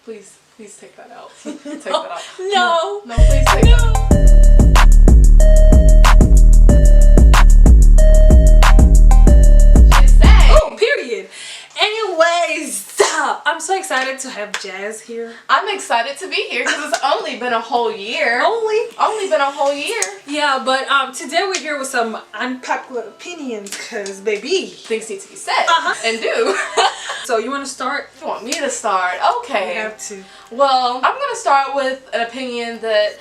Please take that out. Take that out. No. No, please take that out. Oh, period. Anyways, I'm so excited to have Jazz here. I'm excited to be here because it's only been a whole year. Only been a whole year. Yeah, but today we're here with some unpopular opinions because, baby, Things need to be said and do. So you want to start? You want me to start? Okay. You have to. Well, I'm going to start with an opinion that,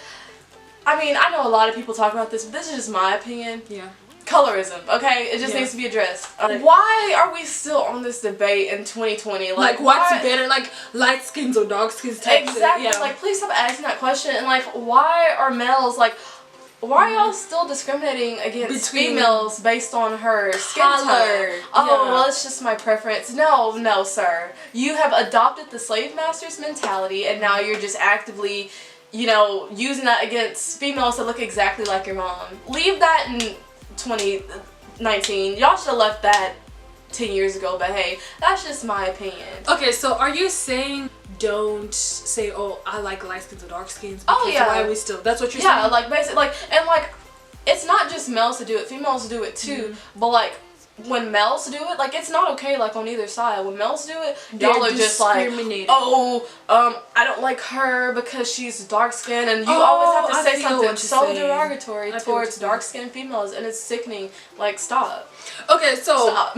I mean, I know a lot of people talk about this, but this is just my opinion. Yeah. Colorism, okay? It just needs to be addressed. Why are we still on this debate in 2020? Like what's better, like light skins or dark skins type Exactly. Yeah. Like, please stop asking that question. And, like, why are males, like, why are y'all still discriminating against females based on her skin color? Oh, well, it's just my preference. No, no, sir. You have adopted the slave master's mentality, and now you're just actively, you know, using that against females that look exactly like your mom. Leave that in 2019. Y'all should have left that 10 years ago, but hey, that's just my opinion. Okay, so are you saying don't say, oh, I like light skins or dark skins? Oh yeah. Why are we still? That's what you're saying? Yeah, like basically, like, and like, it's not just males to do it, females do it too, but like, when males do it, like, it's not okay, like, on either side. When males do it, y'all are just like, oh, I don't like her because she's dark-skinned, and you always have to say something so derogatory towards dark-skinned females, and it's sickening. Like, stop. Okay, so stop.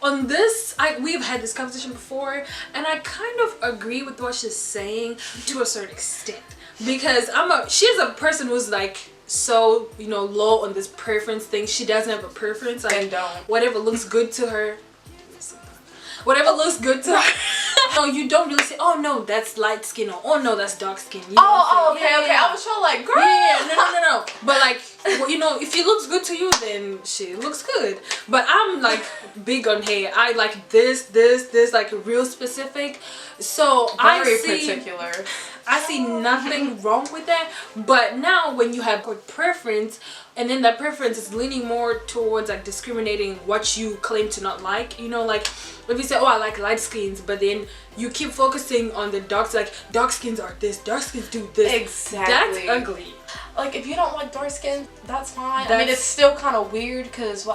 On this, we've had this conversation before, and I kind of agree with what she's saying to a certain extent, because she's a person who's like, so, you know, low on this preference thing. She doesn't have a preference. Like, whatever looks good to her. Whatever looks good to her. No, you don't really say, oh no, that's light skin, or oh no, that's dark skin. You know okay. I was trying to like, girl. Yeah, no. But like, well, you know, if it looks good to you, then shit, it looks good. But I'm like big on hair. I like this, like real specific. So very particular. I see nothing wrong with that. But now when you have a preference, and then that preference is leaning more towards like discriminating what you claim to not like, you know, like if you say, oh, I like light skins, but then you keep focusing on the dark, like dark skins are this, dark skins do this. Exactly. That's ugly. Like, if you don't like dark skin, that's fine. I mean, it's still kind of weird because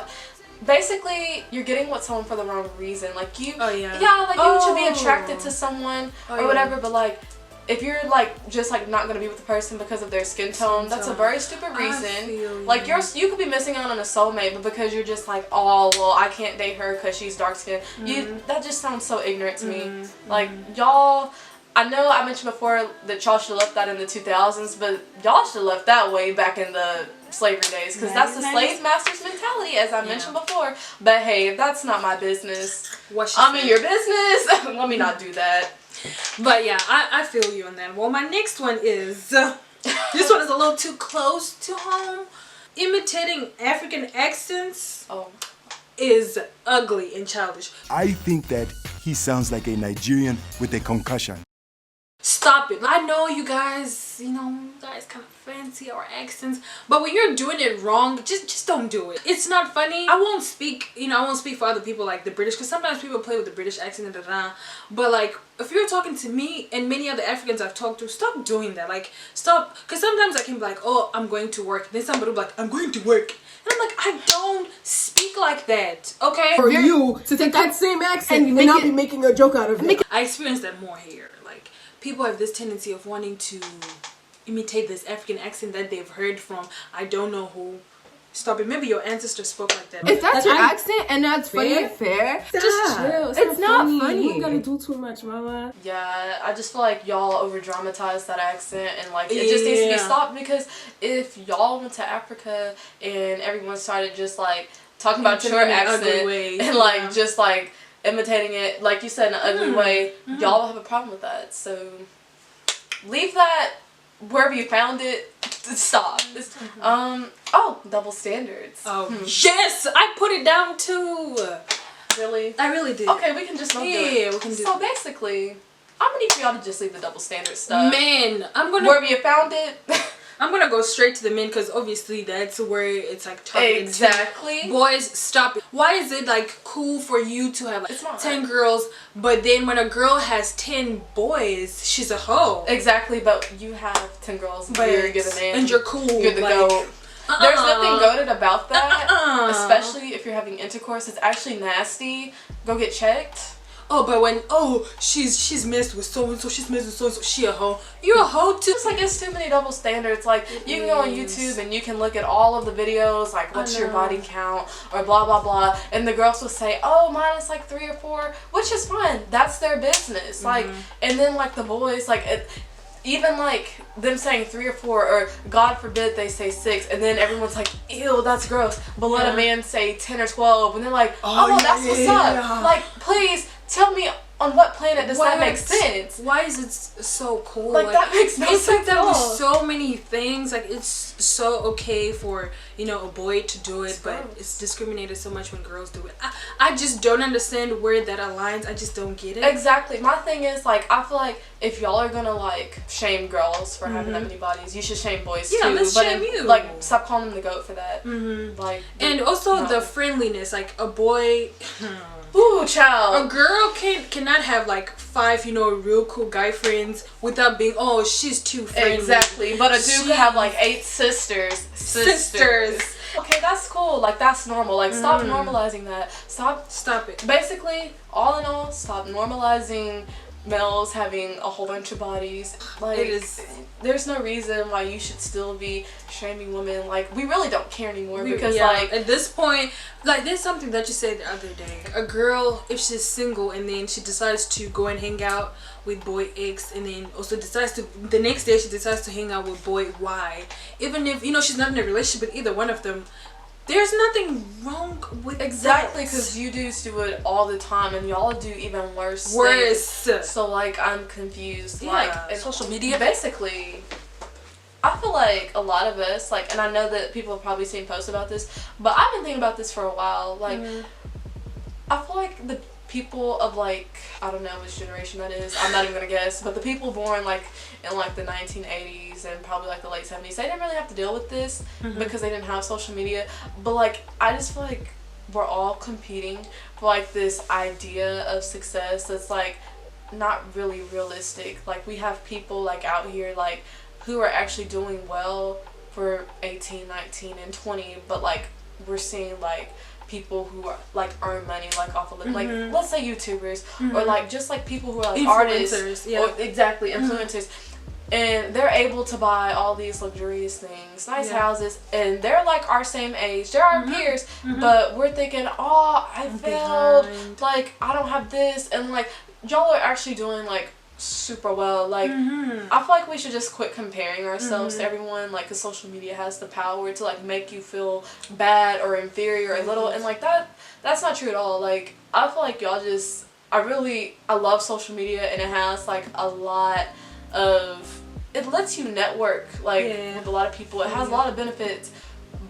basically you're getting with someone for the wrong reason. Like you, you should be attracted to someone or whatever, but like, if you're like just like not gonna be with the person because of their skin tone, that's a very stupid reason. Like you could be missing out on a soulmate, but because you're just like, oh well, I can't date her because she's dark skinned. That just sounds so ignorant to me. Like, y'all, I know I mentioned before that y'all should have left that in the 2000s, but y'all should have left that way back in the slavery days, because that's the slave master's mentality, as I mentioned before. But hey, that's not my business. I'm in your business. Let me not do that. But yeah, I feel you on that. Well, my next one is this one is a little too close to home. Imitating African accents is ugly and childish. I think that he sounds like a Nigerian with a concussion. Stop it. I know you guys, you know, guys kind of fancy our accents, but when you're doing it wrong, just don't do it. It's not funny. I won't speak, you know, I won't speak for other people like the British, because sometimes people play with the British accent, but like, if you're talking to me and many other Africans I've talked to, stop doing that. Like, stop, because sometimes I can be like, oh, I'm going to work. Then somebody will be like, I'm going to work. And I'm like, I don't speak like that, okay? For you to take that same accent and not be making a joke out of it. I experienced that more here. Like, people have this tendency of wanting to imitate this African accent that they've heard from I don't know who. Stop it. Maybe your ancestors spoke like that. If that's your accent and that's fair, just chill. It's not funny. You ain't gonna do too much, mama. Yeah, I just feel like y'all over dramatize that accent, and like it just needs to be stopped, because if y'all went to Africa and everyone started just like talking about your accent and like just like imitating it, like you said, in an ugly way, y'all will have a problem with that. So leave that wherever you found it. Stop. Double standards. Yes, I put it down too. Really? I really did. Okay, we can just do it. Yeah, we can do it. So basically, I'm gonna need for y'all to just leave the double standard stuff. Man, I'm gonna wherever you found it. I'm gonna go straight to the men because obviously that's where it's like targeted. Exactly. Boys, stop it. Why is it like cool for you to have like 10 girls, but then when a girl has 10 boys, she's a hoe? Exactly, but you have 10 girls, but you're a man, and you're cool. You're the goat. There's nothing goated about that, especially if you're having intercourse. It's actually nasty. Go get checked. Oh, but when she's messed with so and so, she's messed with so and so, she a hoe. You're a hoe too. It's like it's too many double standards. Like you can go on YouTube and you can look at all of the videos, like what's your body count or blah blah blah, and the girls will say, oh, mine is like 3 or 4, which is fine. That's their business. Like, and then like the boys, like even like them saying 3 or 4, or God forbid they say 6, and then everyone's like, ew, that's gross. But let a man say 10 or 12, and they're like, oh, that's what's up. Like, please tell me on what planet does that make sense? Why is it so cool? Like that makes no sense. It's like that with so many things. Like it's so okay for, you know, a boy to do it, but it's discriminated so much when girls do it. I just don't understand where that aligns. I just don't get it. Exactly. My thing is, like, I feel like if y'all are gonna like shame girls for having that many bodies, you should shame boys too. Let's shame you. Like, stop calling them the goat for that. Like, and also the friendliness. Like a boy. Ooh, child. A girl cannot have like 5, you know, real cool guy friends without being, oh, she's too friendly. Exactly. But a dude could have like 8 sisters. Okay, that's cool. Like, that's normal. Like, stop normalizing that. Stop it. Basically, all in all, stop normalizing males having a whole bunch of bodies. Like, there's no reason why you should still be shaming women. Like, we really don't care anymore because like at this point, like, there's something that you said the other day. A girl, if she's single and then she decides to go and hang out with boy X, and then also decides to the next day she decides to hang out with boy Y, even if, you know, she's not in a relationship with either one of them, there's nothing wrong with exactly, because you dudes do it all the time, and y'all do even worse. So like, I'm confused. Like, social media, basically. I feel like a lot of us, like, and I know that people have probably seen posts about this, but I've been thinking about this for a while. Like, I feel like the people of, like, I don't know which generation that is, I'm not even gonna guess, but the people born like in like the 1980s and probably like the late 70s, they didn't really have to deal with this because they didn't have social media. But like, I just feel like we're all competing for like this idea of success that's like not really realistic. Like, we have people like out here like who are actually doing well for 18, 19, and 20, but like we're seeing like people who are like earn money like off of like, let's say YouTubers, or like just like people who are like artists, or influencers, and they're able to buy all these luxurious things, nice houses, and they're like our same age, they're our peers, but we're thinking, oh, I failed, like I don't have this, and like y'all are actually doing like super well. Like, I feel like we should just quit comparing ourselves to everyone, like, because social media has the power to like make you feel bad or inferior or little, and like that's not true at all. Like, I feel like y'all just, I love social media, and it has like a lot of, it lets you network like with a lot of people. It has a lot of benefits,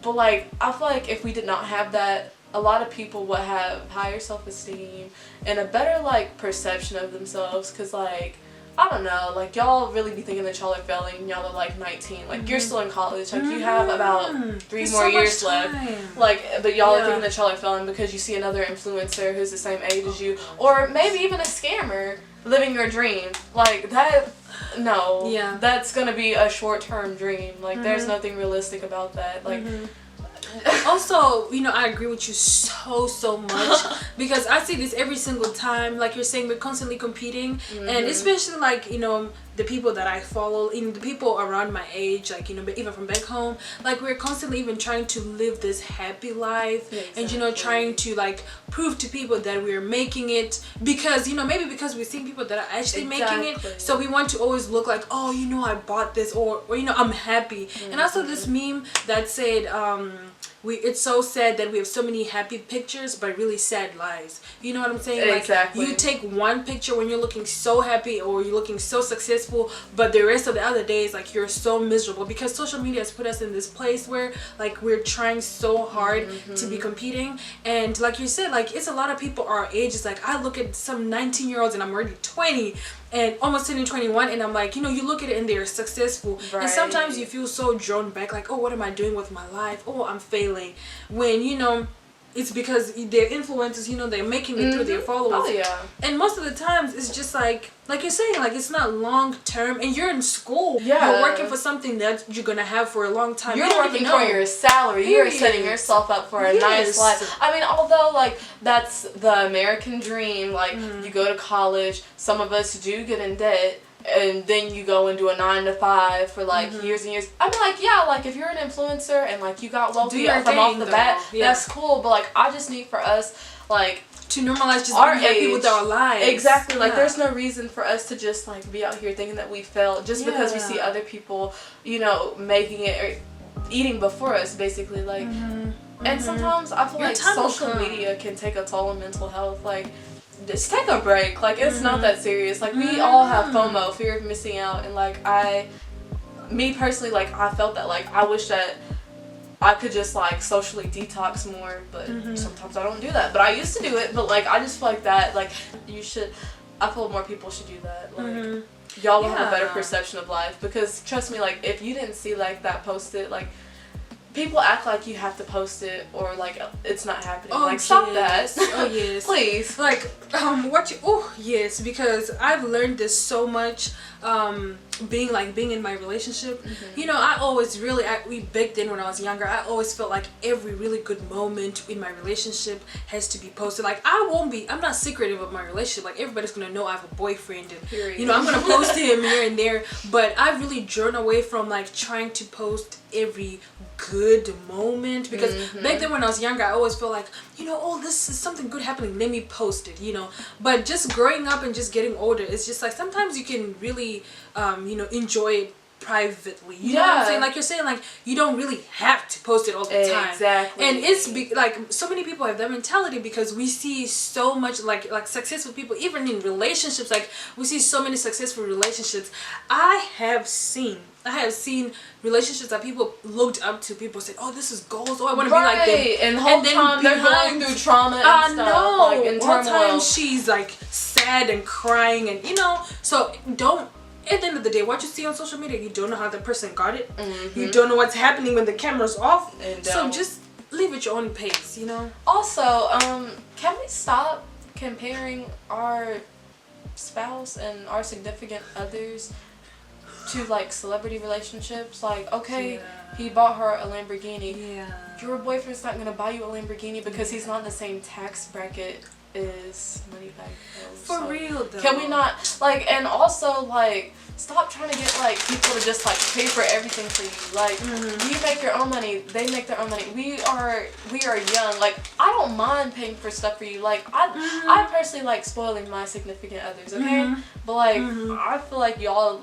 but like I feel like if we did not have that, a lot of people would have higher self-esteem and a better like perception of themselves, because like, I don't know, like y'all really be thinking that y'all are failing, y'all are like 19, like you're still in college, like you have about 3 more years left, like, but y'all are thinking that y'all are failing because you see another influencer who's the same age as you, or maybe even a scammer living your dream. Like that, no, that's gonna be a short-term dream. Like there's nothing realistic about that. Like also, you know, I agree with you so much because I see this every single time. Like you're saying, we're constantly competing, and especially like, you know, the people that I follow, even the people around my age, like, you know, even from back home, like we're constantly even trying to live this happy life, and, you know, trying to like prove to people that we're making it, because, you know, maybe because we're seeing people that are actually making it, so we want to always look like, oh, you know, I bought this, or you know, I'm happy. And I saw this meme that said, it's so sad that we have so many happy pictures but really sad lives. You know what I'm saying? Exactly. Like, you take one picture when you're looking so happy or you're looking so successful, but the rest of the other days, like, you're so miserable, because social media has put us in this place where, like, we're trying so hard to be competing. And like you said, like, it's a lot of people our age. It's like, I look at some 19-year-olds and I'm already 20 and almost turning 21, and I'm like, you know, you look at it and they're successful, and sometimes you feel so drawn back, like, oh, what am I doing with my life? Oh, I'm failing. When, you know, it's because they're influencers, you know, they're making it through their followers. Oh, yeah. And most of the times it's just like you're saying, like, it's not long term, and you're in school. Yeah. You're working for something that you're gonna have for a long time. You're working for your salary. You're setting yourself up for a nice life. I mean, although, like, that's the American dream. Like, you go to college. Some of us do get in debt. And then you go and do a 9 to 5 for like years and years. I mean, like, yeah, like, if you're an influencer and like you got wealthy from off the bat, that's cool. But like, I just need for us, like, to normalize just being happy with our lives. Exactly. Like, there's no reason for us to just like be out here thinking that we failed just because we see other people, you know, making it or eating before us, basically. Like, and sometimes I feel like social media can take a toll on mental health. Like, just take a break. Like, it's not that serious. Like, we all have FOMO, fear of missing out, and like, me personally, like, I felt that, like, I wish that I could just like socially detox more, but sometimes I don't do that. But I used to do it, but like, I just feel like that, like, I feel more people should do that. Like, y'all will have a better perception of life, because trust me, like, if you didn't see like that posted, like, people act like you have to post it or like it's not happening. Oh, like, stop that. Oh, yes. Please. Like, yes, because I've learned this so much, being in my relationship. You know, I always back then when I was younger, I always felt like every really good moment in my relationship has to be posted. Like, I'm not secretive of my relationship. Like, everybody's gonna know I have a boyfriend, and you know, I'm gonna post him here and there. But I've really drawn away from like trying to post every good moment, because back then when I was younger, I always felt like, you know, oh, this is something good happening, let me post it, you know. But just growing up and just getting older, it's just like sometimes you can really you know, enjoy it privately, you know what I'm saying? Like you're saying, like, you don't really have to post it all the time. Exactly. And it's like so many people have that mentality, because we see so much like successful people, even in relationships. Like, we see so many successful relationships. I have seen relationships that people looked up to. People said, oh, this is goals. Oh, I want to be like them. And the whole time they're going through trauma and stuff. No, like, in turmoil. Time she's like sad and crying, and you know, so don't. At the end of the day, what you see on social media, you don't know how the person got it. You don't know what's happening when the camera's off. So just live at your own pace, you know. Also, can we stop comparing our spouse and our significant others to like celebrity relationships? Like, okay, he bought her a Lamborghini. Your boyfriend's not gonna buy you a Lamborghini because he's not in the same tax bracket is Moneybag. For real though. Can we not, like, and also, like, stop trying to get like people to just like pay for everything for you. Like, you make your own money, they make their own money. We are young. Like, I don't mind paying for stuff for you. Like, I personally like spoiling my significant others, okay? But like, I feel like y'all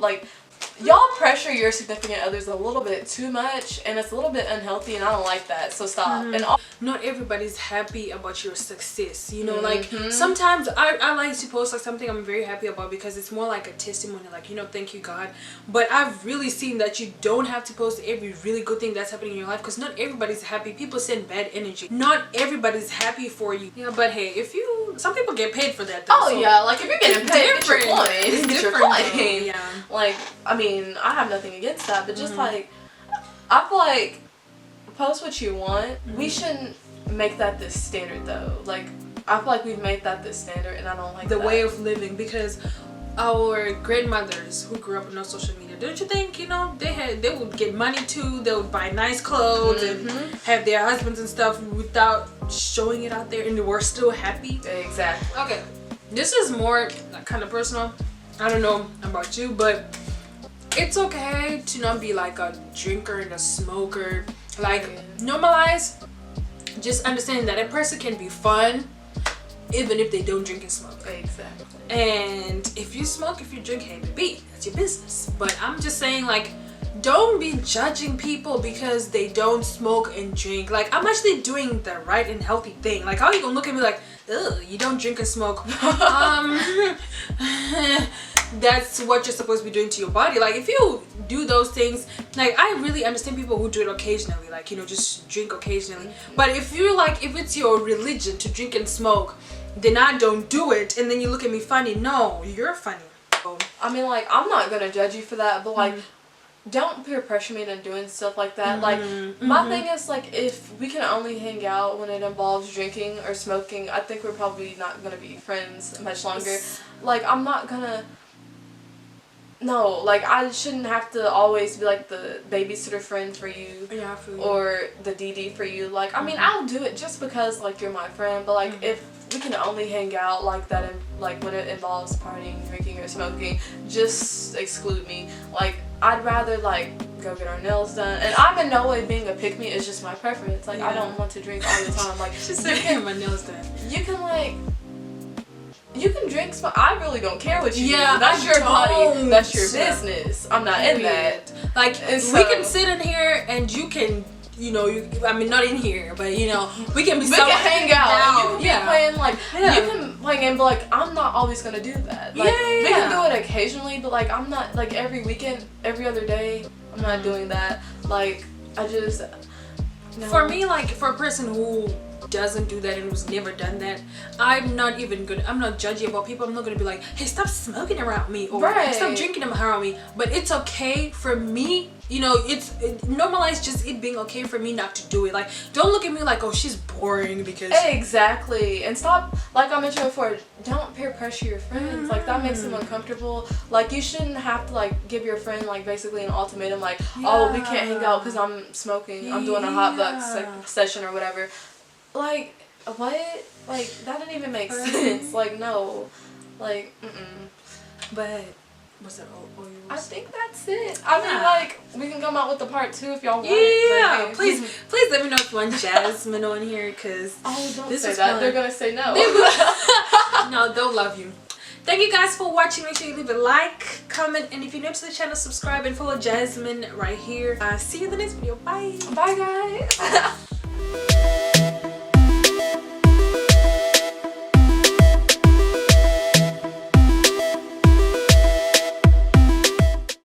pressure your significant others a little bit too much, and it's a little bit unhealthy, and I don't like that, so stop. And not everybody's happy about your success, you know. Like, sometimes I like to post like something I'm very happy about, because it's more like a testimony, like, you know, thank you God. But I've really seen that you don't have to post every really good thing that's happening in your life, because not everybody's happy. People send bad energy. Not everybody's happy for you. Yeah, but hey, some people get paid for that though. Oh, so yeah, like, if you're getting paid, get your coin. It's your coin. Yeah. Like, I mean, I have nothing against that, but just like, I feel like, post what you want. We shouldn't make that the standard though. Like, I feel like we've made that the standard, and I don't like the way of living, because our grandmothers who grew up with no social media, don't you think, you know, they would get money too, they would buy nice clothes and have their husbands and stuff without showing it out there, and they were still happy. Exactly. Okay, this is more kind of personal. I don't know about you, but it's okay to not be like a drinker and a smoker. Like, normalize, just understand that a person can be fun even if they don't drink and smoke. Exactly. And if you smoke, if you drink, hey baby, that's your business. But I'm just saying, like, don't be judging people because they don't smoke and drink. Like, I'm actually doing the right and healthy thing. Like, how are you gonna look at me like, ugh, you don't drink and smoke? That's what you're supposed to be doing to your body. Like, if you do those things, like, I really understand people who do it occasionally, like, you know, just drink occasionally. But if you're like, if it's your religion to drink and smoke, then I don't do it, and then you look at me funny. No, you're funny. I mean, like, I'm not gonna judge you for that, but like, don't peer pressure me into doing stuff like that. Like, my thing is, like, if we can only hang out when it involves drinking or smoking, I think we're probably not gonna be friends much longer. Like, I'm not gonna. No, like, I shouldn't have to always be like the babysitter friend for you, or the DD for you. Like, I mean, I'll do it just because, like, you're my friend, but like, if we can only hang out like that, and like when it involves partying, drinking, or smoking, just exclude me. Like, I'd rather like go get our nails done, and I'm in no way being a pick me. It's just my preference. Like, I don't want to drink all the time. Like, just getting my nails done. You can like. You can drink smoke. I really don't care what you do. Yeah, That's your body. That's your business. I'm not in that. Like, we can sit in here and you can, you know, I mean, not in here, but you know, we can be. We can hang out. Down. You can be playing like you can play a game, but like I'm not always gonna do that. Like, we can do it occasionally, but like I'm not like every weekend, every other day. I'm not doing that. Like, I just. No. For me, like, for a person who doesn't do that and who's never done that, I'm not judgy about people. I'm not gonna be like, hey, stop smoking around me, or stop drinking around me. But it's okay for me, you know, normalize just it being okay for me not to do it. Like, don't look at me like, oh, she's boring because exactly. And stop, like I mentioned before, don't peer pressure your friends. Like, that makes them uncomfortable. Like, you shouldn't have to like give your friend like basically an ultimatum, like, oh, we can't hang out because I'm smoking, I'm doing a hot box session or whatever. Like, what? Like, that didn't even make sense. Like, no. Like, But, what's that? Oh, I think that's it. I mean, like, we can come out with the part 2 if y'all want. Yeah, like, please let me know if you want Jasmine on here, because don't this say was that. fun. They're gonna say no. No, they'll love you. Thank you guys for watching. Make sure you leave a like, comment, and if you're new to the channel, subscribe and follow Jasmine right here. See you in the next video. Bye. Bye, guys.